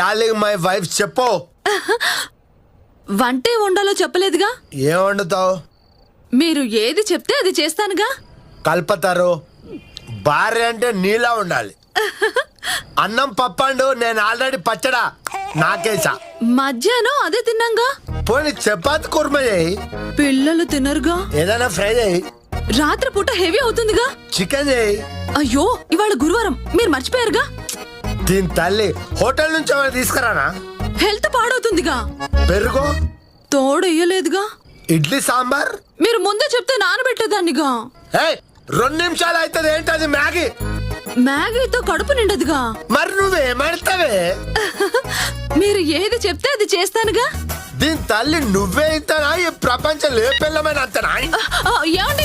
Darling my wife చెప్పు. వంటే వండాలో చెప్పలేదుగా. ఏం వండుతావు? మీరు ఏది చెప్తే అది చేస్తానుగా. కల్పతారు. భార్య అంటే నీలా ఉండాలి. అన్నం పప్పండు, నేను ఆల్రెడీ పచ్చడా నాకేసా. మధ్యాహ్నం అదే తిన్నాంగా. పోనీ చపాతి కుర్మ చేయి. పిల్లలు తినరుగా. ఏదైనా ఫ్రై చేయి. రాత్రిపూట హెవీ అవుతుందిగా. చికెన్ చేయి. అయ్యో ఇవాళ గురువారం, మీరు మర్చిపోయారుగా. దీని తల్లి హోటల్ నుంచి ఏమైనా తీసుకురానా? హెల్త్ పాడవుతుందిగా. పెరుగు తోడెయ్యలేదుగా. ఇడ్లీ సాంబార్ మీరు ముందే చెప్తే నానబెట్టేదాన్నిగా. 2 నిమిషాలు అవుతుంది. ఏంటది? మ్యాగీ. మ్యాగీతో కడుపు నిండదుగా. మరి నువ్వేమడతావే? మీరు ఏది చెప్తే అది చేస్తానుగా. దీని తల్లి నువ్వే ఇంతనా? ఈ ప్రపంచం లేపెళ్ళమైన అంతనా? ఏమండి